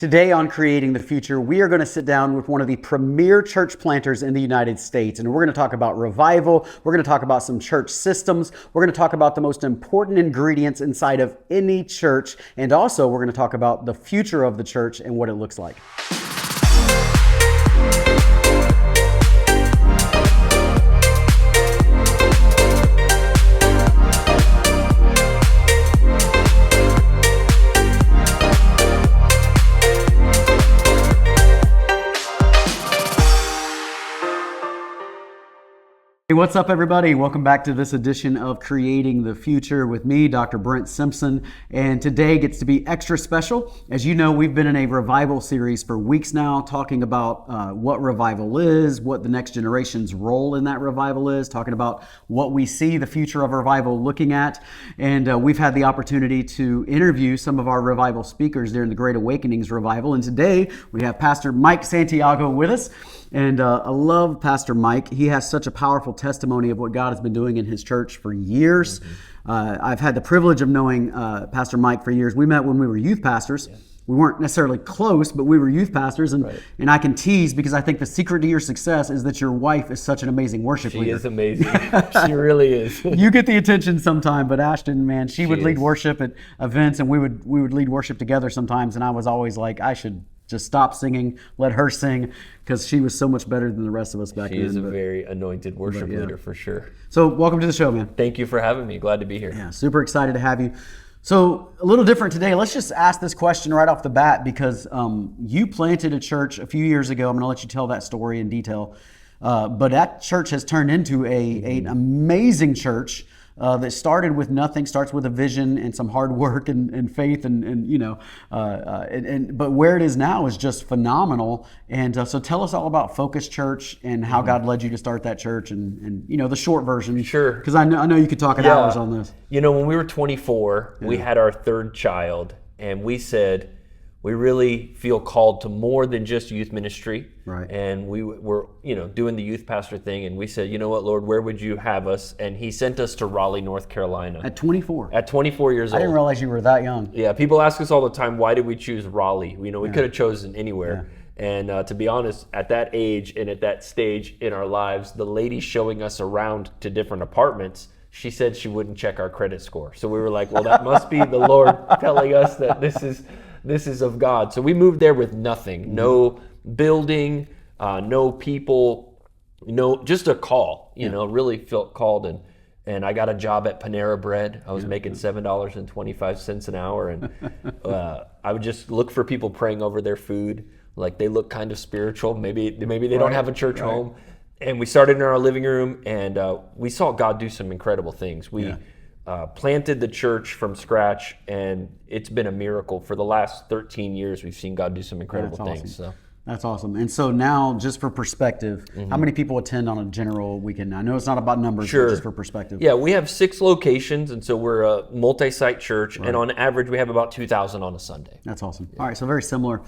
Today on Creating the Future, we are going to sit down with one of the premier church planters in the United States, and we're going to talk about revival. We're going to talk about some church systems. We're going to talk about the most important ingredients inside of any church, and also we're going to talk about the future of the church and what it looks like. Hey, what's up, everybody? Welcome back to this edition of Creating the Future with me, Dr. Brent Simpson. And today gets to be extra special. As you know, we've been in a revival series for weeks now, talking about what revival is, what the next generation's role in that revival is, talking about what we see the future of revival looking at. And we've had the opportunity to interview some of our revival speakers during the Great Awakenings revival. And today we have Pastor Mike Santiago with us. And I love Pastor Mike. He has such a powerful testimony of what God has been doing in his church for years. I've had the privilege of knowing Pastor Mike for years. We met when we were youth pastors. Yeah. We weren't necessarily close, but we were youth pastors. And I can tease because I think the secret to your success is that your wife is such an amazing worship leader. She is amazing. She really is. You get the attention sometime, but Ashton, man, she would lead worship at events, and we would lead worship together sometimes. And I was always like, I should just stop singing, let her sing, because she was so much better than the rest of us back then. She is a very anointed worship leader for sure. So welcome to the show, man. Thank you for having me. Glad to be here. Yeah, super excited to have you. So a little different today. Let's just ask this question right off the bat because you planted a church a few years ago. I'm going to let you tell that story in detail. But that church has turned into an amazing church that started with nothing, starts with a vision and some hard work and faith but where it is now is just phenomenal. And so tell us all about Focus Church and how God led you to start that church and the short version. Sure. Because I know you could talk hours on this. You know, when we were 24, we had our third child, and we said, we really feel called to more than just youth ministry. Right. And we were, doing the youth pastor thing. And we said, you know what, Lord, where would you have us? And he sent us to Raleigh, North Carolina. At 24? At 24 years old. I didn't realize you were that young. Yeah, people ask us all the time, why did we choose Raleigh? We could have chosen anywhere. Yeah. And to be honest, at that age and at that stage in our lives, the lady showing us around to different apartments, she said she wouldn't check our credit score. So we were like, well, that must be the Lord telling us that this is of God. So we moved there with nothing, no building, no people, just a call, really felt called. And I got a job at Panera Bread. I was making $7.25 an hour. And I would just look for people praying over their food. Like they look kind of spiritual. Maybe they don't have a church home. And we started in our living room, and we saw God do some incredible things. We planted the church from scratch, and it's been a miracle. For the last 13 years, we've seen God do some incredible things. Awesome. That's awesome. And so now, just for perspective, how many people attend on a general weekend? I know it's not about numbers, but just for perspective. Yeah, we have 6 locations, and so we're a multi-site church, and on average, we have about 2,000 on a Sunday. That's awesome. All right, so very similar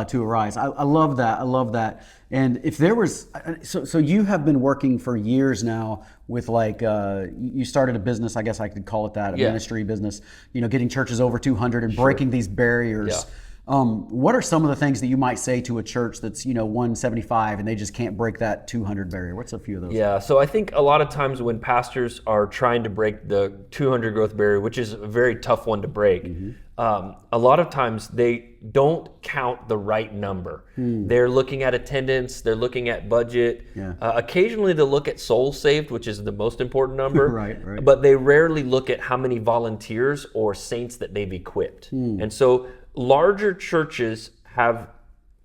to Arise. I love that. I love that. And if there was, so you have been working for years now with you started a business, I guess I could call it that, a ministry business, getting churches over 200 and breaking these barriers. Yeah. What are some of the things that you might say to a church that's 175 and they just can't break that 200 barrier? What's a few of those? Yeah, so I think a lot of times when pastors are trying to break the 200 growth barrier, which is a very tough one to break, a lot of times they don't count the right number. They're looking at attendance, they're looking at budget. Occasionally they'll look at souls saved, which is the most important number, right. But they rarely look at how many volunteers or saints that they've equipped. And so larger churches have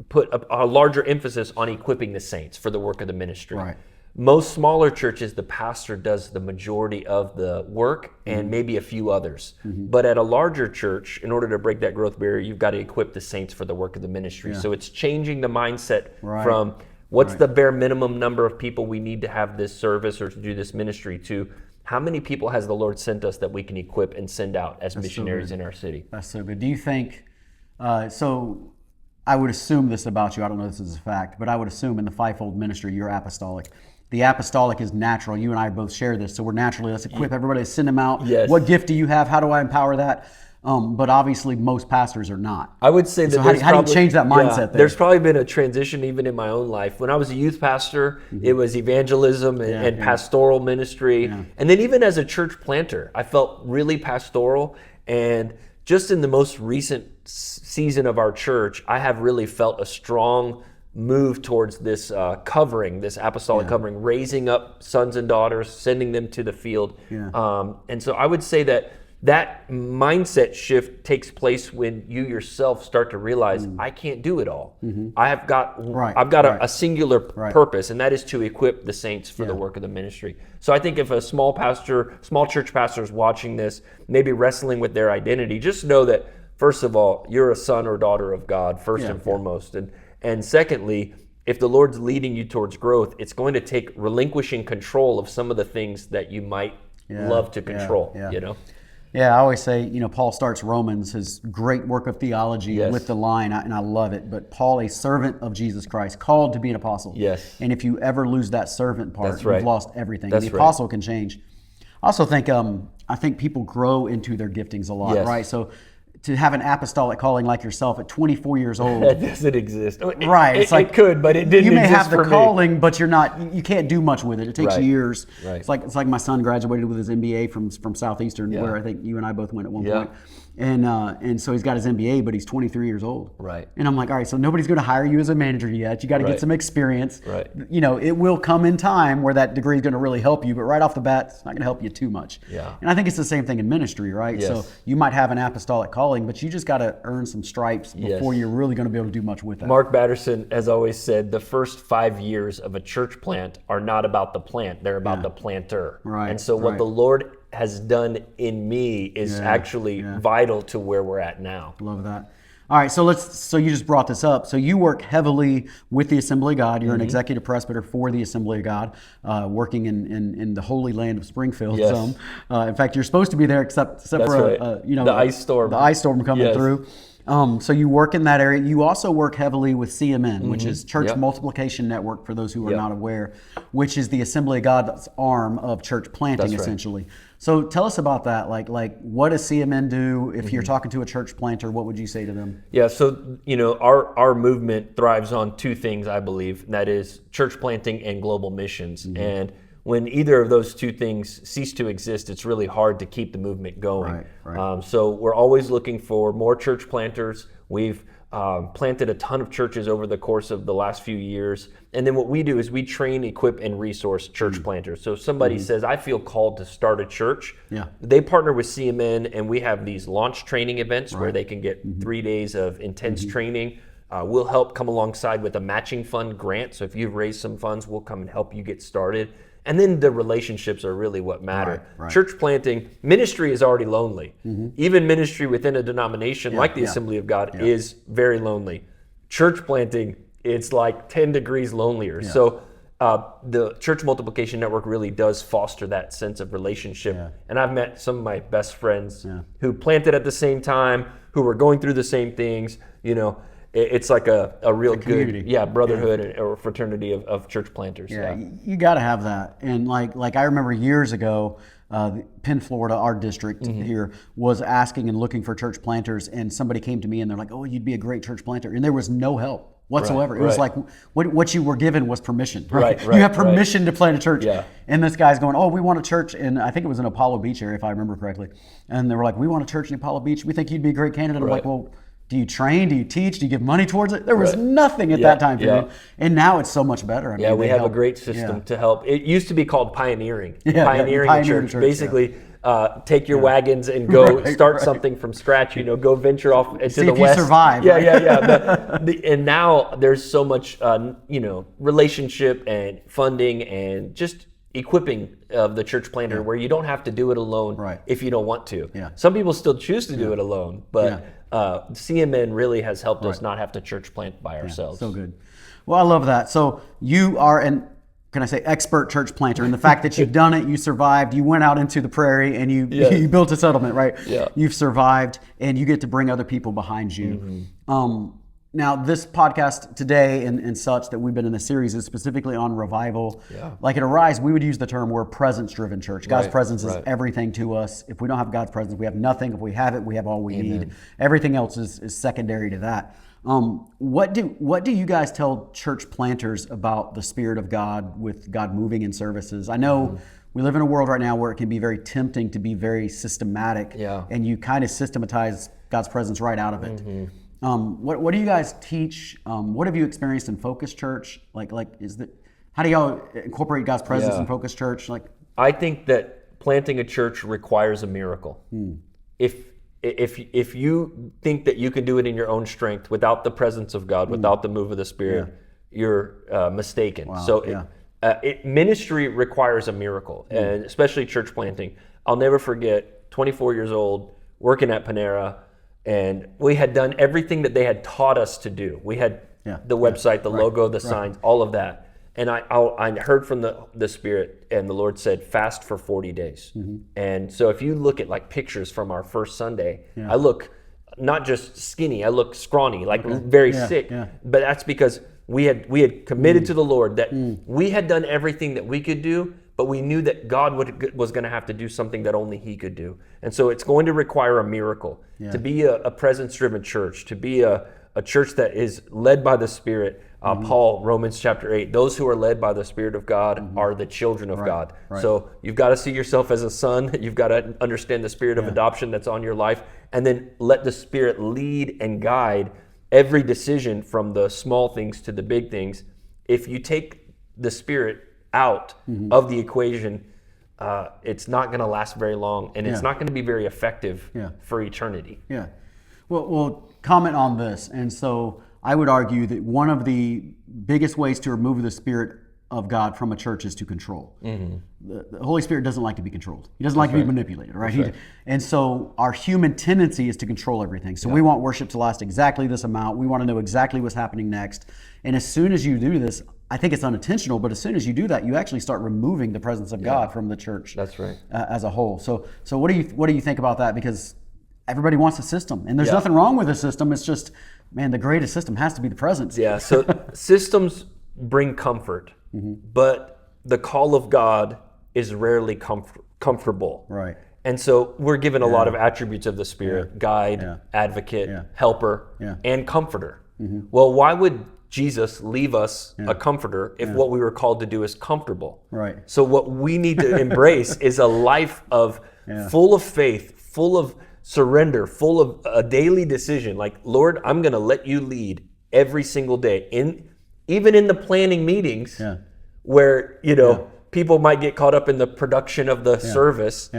put a larger emphasis on equipping the saints for the work of the ministry. Right. Most smaller churches, the pastor does the majority of the work and maybe a few others. But at a larger church, in order to break that growth barrier, you've got to equip the saints for the work of the ministry. So it's changing the mindset from what's the bare minimum number of people we need to have this service or to do this ministry to how many people has the Lord sent us that we can equip and send out as missionaries in our city. That's so good. Do you think, so I would assume this about you, I don't know if this is a fact, but I would assume in the fivefold ministry, you're apostolic. The apostolic is natural. You and I both share this, so we're naturally, let's equip everybody, send them out. Yes. What gift do you have? How do I empower that? but obviously most pastors are not. I would say that So how do you change that mindset there? There's probably been a transition even in my own life. When I was a youth pastor, it was evangelism and pastoral ministry. And then even as a church planter, I felt really pastoral. And just in the most recent season of our church, I have really felt a strong move towards this covering, this apostolic covering, raising up sons and daughters, sending them to the field. And so I would say that mindset shift takes place when you yourself start to realize I can't do it all. I've got a singular purpose, and that is to equip the saints for the work of the ministry. So I think if a small church pastor is watching this, maybe wrestling with their identity, just know that first of all, you're a son or daughter of God first and foremost, and secondly, if the Lord's leading you towards growth, it's going to take relinquishing control of some of the things that you might love to control. You know. Yeah, I always say, Paul starts Romans, his great work of theology, with the line, and I love it, but Paul, a servant of Jesus Christ, called to be an apostle. Yes. And if you ever lose that servant part, you've lost everything. That's the apostle can change. I also think, I think people grow into their giftings a lot, right? So to have an apostolic calling like yourself at 24 years old. That doesn't exist. Right. It's like, it could, but it didn't You may exist have the for me. calling, but you can't do much with it. It takes years. Right. It's like my son graduated with his MBA from Southeastern, where I think you and I both went at one point. And so he's got his MBA, but he's 23 years old. Right. And I'm like, all right, so nobody's going to hire you as a manager yet. You got to get some experience. Right. It will come in time where that degree is going to really help you, but right off the bat, it's not going to help you too much. Yeah. And I think it's the same thing in ministry, right? Yes. So you might have an apostolic calling, but you just got to earn some stripes before you're really going to be able to do much with that. Mark Batterson has always said the first 5 years of a church plant are not about the plant, they're about the planter. Right. And so what the Lord has done in me is actually vital to where we're at now. Love that. All right, so you just brought this up. So you work heavily with the Assembly of God. You're an executive presbyter for the Assembly of God, working in the holy land of Springfield. Yes. In fact, you're supposed to be there except for the ice storm. The ice storm coming through. So you work in that area. You also work heavily with CMN, which is Church Multiplication Network, for those who are not aware, which is the Assembly of God's arm of church planting, essentially. So tell us about that. Like what does CMN do? If you're talking to a church planter, what would you say to them? Yeah, so our movement thrives on two things, I believe, and that is church planting and global missions. And when either of those two things cease to exist, it's really hard to keep the movement going. Right. So we're always looking for more church planters. We've planted a ton of churches over the course of the last few years. And then what we do is we train, equip, and resource church planters. So if somebody says, I feel called to start a church, they partner with CMN, and we have these launch training events where they can get 3 days of intense training. We'll help come alongside with a matching fund grant. so if you've raised some funds, we'll come and help you get started. And then the relationships are really what matter. Right. Church planting, ministry is already lonely. Even ministry within a denomination like the Assembly of God is very lonely. Church planting, it's like 10 degrees lonelier. So the Church Multiplication Network really does foster that sense of relationship. And I've met some of my best friends who planted at the same time, who were going through the same things. It's like a real good brotherhood or fraternity of church planters. You got to have that. And like I remember years ago, Penn, Florida, our district here, was asking and looking for church planters, and somebody came to me and they're like, oh, you'd be a great church planter. And there was no help whatsoever. It was like what you were given was permission. Right. You have permission to plant a church. And this guy's going, oh, we want a church in, I think it was in Apollo Beach area, if I remember correctly. And they were like, we want a church in Apollo Beach. We think you'd be a great candidate. I'm like, well, do you train? Do you teach? Do you give money towards it? There was nothing at that time for me. And now it's so much better. I mean, we have a great system to help. It used to be called pioneering. Pioneering a church. Basically, take your wagons and go start something from scratch. Go venture off into the west. See if you survive. And now there's so much, relationship and funding and just equipping of the church planter where you don't have to do it alone if you don't want to. Some people still choose to do it alone, but CMN really has helped us not have to church plant by ourselves. So good. Well, I love that. So you are can I say expert church planter, and the fact that you've done it, you survived, you went out into the prairie and you built a settlement, right? You've survived, and you get to bring other people behind you. Now, this podcast today and such that we've been in this series is specifically on revival. Yeah. Like at Arise, we would use the term we're a presence-driven church. God's Right, presence is right. everything to us. If we don't have God's presence, we have nothing. If we have it, we have all we need. Everything else is secondary to that. What do you guys tell church planters about the Spirit of God with God moving in services? I know we live in a world right now where it can be very tempting to be very systematic, and you kind of systematize God's presence right out of it. What do you guys teach? What have you experienced in Focus Church? How do y'all incorporate God's presence in Focus Church? I think that planting a church requires a miracle. If you think that you can do it in your own strength without the presence of God, without the move of the Spirit, you're mistaken. Wow. So ministry requires a miracle, and especially church planting. I'll never forget, 24 years old, working at Panera, and we had done everything that they had taught us to do. We had the website, the logo, the signs, all of that. And I heard from the Spirit, and the Lord said, fast for 40 days. And so if you look at like pictures from our first Sunday, I look not just skinny, I look scrawny, like very sick. But that's because we had committed to the Lord that we had done everything that we could do, but we knew that God was going to have to do something that only He could do. And so it's going to require a miracle to be a presence-driven church, to be a church that is led by the Spirit. Paul, Romans chapter 8, those who are led by the Spirit of God are the children of God. So you've got to see yourself as a son. You've got to understand the Spirit of adoption that's on your life, and then let the Spirit lead and guide every decision from the small things to the big things. If you take the Spirit out of the equation, it's not going to last very long, and it's not going to be very effective for eternity. Yeah. Well, comment on this. And so I would argue that one of the biggest ways to remove the Spirit of God from a church is to control. The Holy Spirit doesn't like to be controlled. He doesn't like to be manipulated, right? And so our human tendency is to control everything. So we want worship to last exactly this amount. We want to know exactly what's happening next. And as soon as you do this, I think it's unintentional, but as soon as you do that, you actually start removing the presence of God from the church. That's right. As a whole. So what do you think about that? Because everybody wants a system, and there's nothing wrong with a system. It's just, man, the greatest system has to be the presence. Yeah. So systems bring comfort, but the call of God is rarely comfortable. Right. And so we're given a lot of attributes of the Spirit: guide, advocate, helper, and comforter. Well, why would Jesus leave us a comforter if what we were called to do is comfortable? Right. So what we need to embrace is a life of full of faith, full of surrender, full of a daily decision. Like, Lord, I'm going to let you lead every single day, even in the planning meetings where, people might get caught up in the production of the service.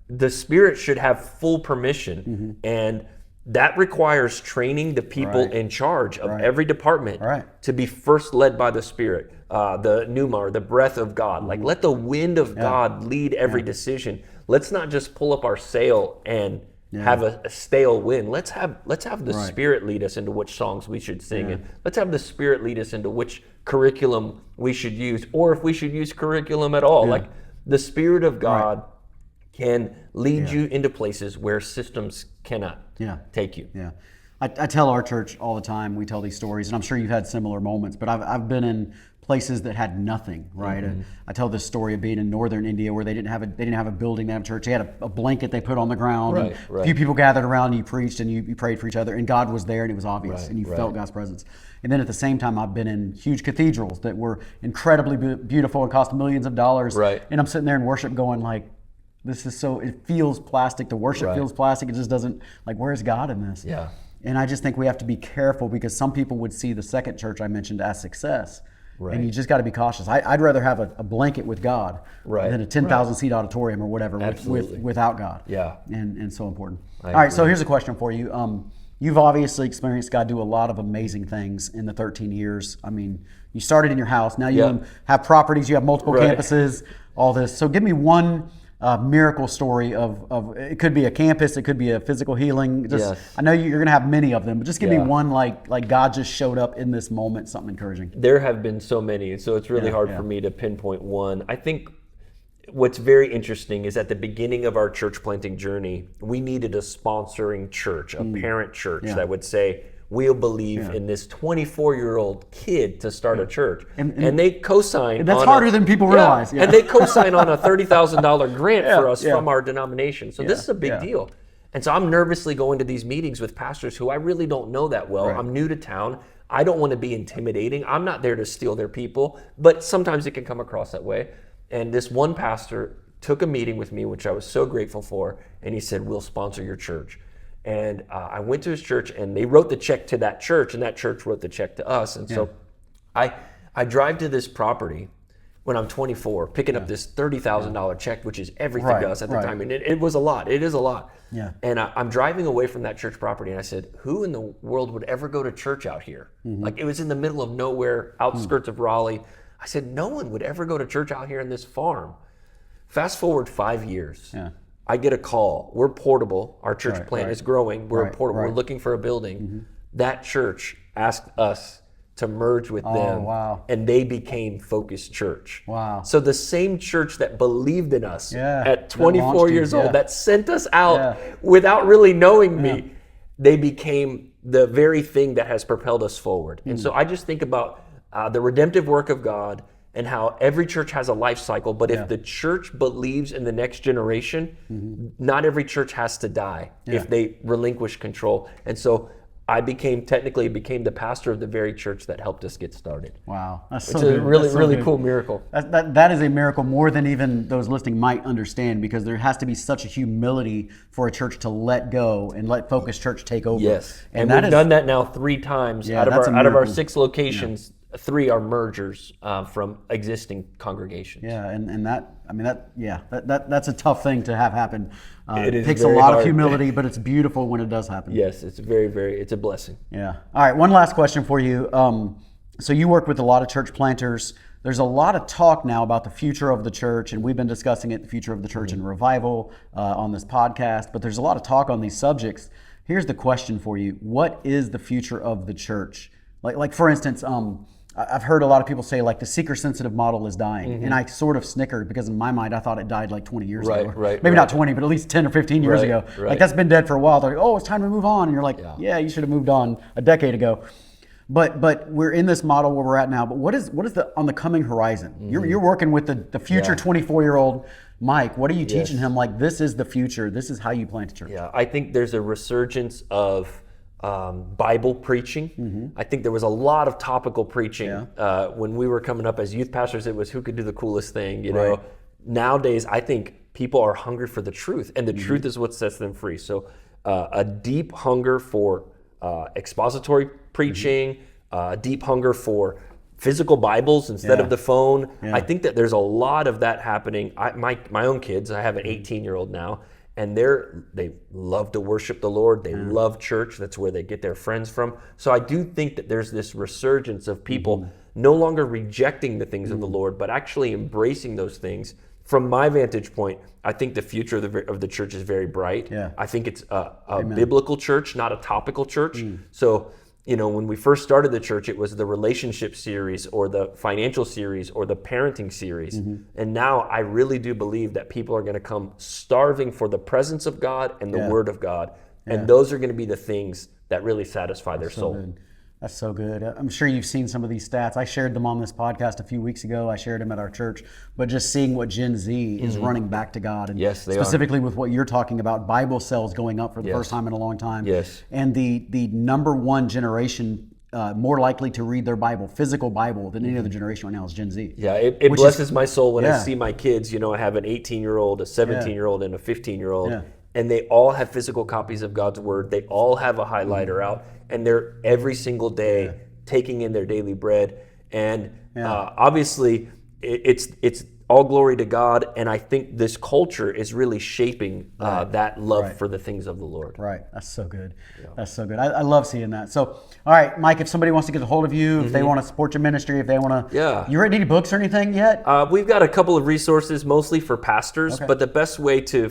The Spirit should have full permission. And that requires training the people in charge of every department to be first led by the Spirit, the pneuma, or the breath of God. Like, let the wind of God lead every decision. Let's not just pull up our sail and have a stale wind. Let's have the Spirit lead us into which songs we should sing, and let's have the Spirit lead us into which curriculum we should use, or if we should use curriculum at all. Like, the Spirit of God can lead you into places where systems cannot take you. Yeah. I tell our church all the time, we tell these stories, and I'm sure you've had similar moments, but I've been in places that had nothing, right? I tell this story of being in northern India where they didn't have a building, they didn't have a church. They had a blanket they put on the ground. And a few people gathered around, and you preached and you prayed for each other, and God was there, and it was obvious, and you felt God's presence. And then at the same time, I've been in huge cathedrals that were incredibly beautiful and cost millions of dollars. And I'm sitting there in worship going like, this is so, it feels plastic. The worship feels plastic. It just doesn't, like, where's God in this? And I just think we have to be careful, because some people would see the second church I mentioned as success. And you just got to be cautious. I'd rather have a blanket with God than a 10,000 seat auditorium or whatever without God. And so important. All right, so here's a question for you. You've obviously experienced God do a lot of amazing things in the 13 years. I mean, you started in your house. Now you have properties. You have multiple campuses, all this. So give me one miracle story of it could be a campus, it could be a physical healing. I know you're going to have many of them, but just give me one like God just showed up in this moment, something encouraging. There have been so many, so it's really hard for me to pinpoint one. I think what's very interesting is at the beginning of our church planting journey, we needed a sponsoring church, a parent church that would say, we'll believe in this 24-year-old kid to start a church. And they co-sign. That's harder than people realize. And they co-sign on a $30,000 grant for us from our denomination. So this is a big deal. And so I'm nervously going to these meetings with pastors who I really don't know that well. I'm new to town. I don't want to be intimidating. I'm not there to steal their people, but sometimes it can come across that way. And this one pastor took a meeting with me, which I was so grateful for, and he said, we'll sponsor your church. And I went to his church, and they wrote the check to that church, and that church wrote the check to us. And so I drive to this property when I'm 24, picking up this $30,000 check, which is everything to us at the time. And it was a lot. It is a lot. Yeah. And I'm driving away from that church property, and I said, who in the world would ever go to church out here? Like, it was in the middle of nowhere, outskirts of Raleigh. I said, no one would ever go to church out here in this farm. Fast forward 5 years. I get a call. We're portable. Our church plant is growing. We're portable. We're looking for a building. That church asked us to merge with them, and they became Focus Church. So the same church that believed in us at 24 years old, that sent us out without really knowing me, they became the very thing that has propelled us forward. And so I just think about the redemptive work of God and how every church has a life cycle, but if the church believes in the next generation, not every church has to die if they relinquish control. And so I became the pastor of the very church that helped us get started. Wow, that's so good. It's a really cool miracle. That is a miracle more than even those listening might understand, because there has to be such a humility for a church to let go and let Focus Church take over. Yes, and we've done that now 3 times. Out of our 6 locations, 3 are mergers from existing congregations. Yeah, and that's a tough thing to have happen. It takes a very lot hard. of humility, but it's beautiful when it does happen. Yes, it's it's a blessing. Yeah. All right, one last question for you. So you work with a lot of church planters. There's a lot of talk now about the future of the church, and we've been discussing it, the future of the church and revival on this podcast, but there's a lot of talk on these subjects. Here's the question for you. What is the future of the church? Like for instance, I've heard a lot of people say like the seeker-sensitive model is dying, and I sort of snickered because in my mind I thought it died like 20 years ago. Maybe not 20, but at least 10 or 15 years ago. Like that's been dead for a while. They're like, oh, it's time to move on, and you're like, yeah, you should have moved on a decade ago. But we're in this model where we're at now. But what is the on the coming horizon? You're working with the future 24-year-old Mike. What are you teaching him? Like, this is the future. This is how you plant a church. Yeah, I think there's a resurgence of Bible preaching. I think there was a lot of topical preaching when we were coming up as youth pastors. It was who could do the coolest thing, you know. Nowadays, I think people are hungry for the truth, and the truth is what sets them free. So a deep hunger for expository preaching, a deep hunger for physical Bibles instead of the phone. I think that there's a lot of that happening. My own kids, I have an 18-year-old now, and they love to worship the Lord. They love church. That's where they get their friends from. So I do think that there's this resurgence of people no longer rejecting the things of the Lord, but actually embracing those things. From my vantage point, I think the future of the church is very bright. I think it's a biblical church, not a topical church. So, you know, when we first started the church, it was the relationship series or the financial series or the parenting series. And now I really do believe that people are going to come starving for the presence of God and the Word of God. And those are going to be the things that really satisfy their soul. Good. That's so good. I'm sure you've seen some of these stats. I shared them on this podcast a few weeks ago. I shared them at our church. But just seeing what Gen Z is running back to God, and specifically with what you're talking about, Bible sales going up for the first time in a long time. And the number one generation more likely to read their Bible, physical Bible, than any other generation right now is Gen Z. Yeah, it blesses my soul when I see my kids. You know, I have an 18-year-old, a 17-year-old, and a 15-year-old. And they all have physical copies of God's Word. They all have a highlighter out, and they're every single day taking in their daily bread. And obviously, it's all glory to God. And I think this culture is really shaping that love for the things of the Lord. Right. That's so good. That's so good. I love seeing that. So, all right, Mike, if somebody wants to get a hold of you, if they want to support your ministry, if they want to, you written any books or anything yet? We've got a couple of resources, mostly for pastors, but the best way to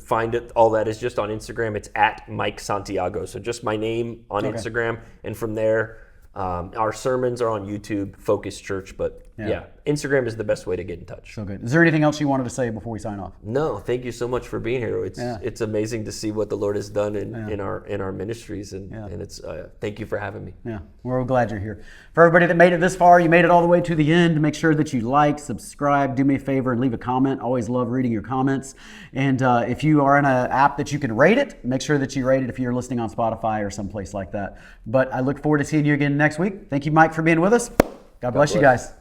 find it, all that, is just on Instagram. It's at Mike Santiago. So just my name on Instagram, and from there, our sermons are on YouTube, Focus Church, but Yeah. Instagram is the best way to get in touch. So good. Is there anything else you wanted to say before we sign off? No, thank you so much for being here. It's amazing to see what the Lord has done in our ministries, and it's thank you for having me. Yeah, we're glad you're here. For everybody that made it this far, you made it all the way to the end, make sure that you like, subscribe, do me a favor and leave a comment. Always love reading your comments. And if you are in an app that you can rate it, make sure that you rate it if you're listening on Spotify or someplace like that. But I look forward to seeing you again next week. Thank you, Mike, for being with us. God bless you guys.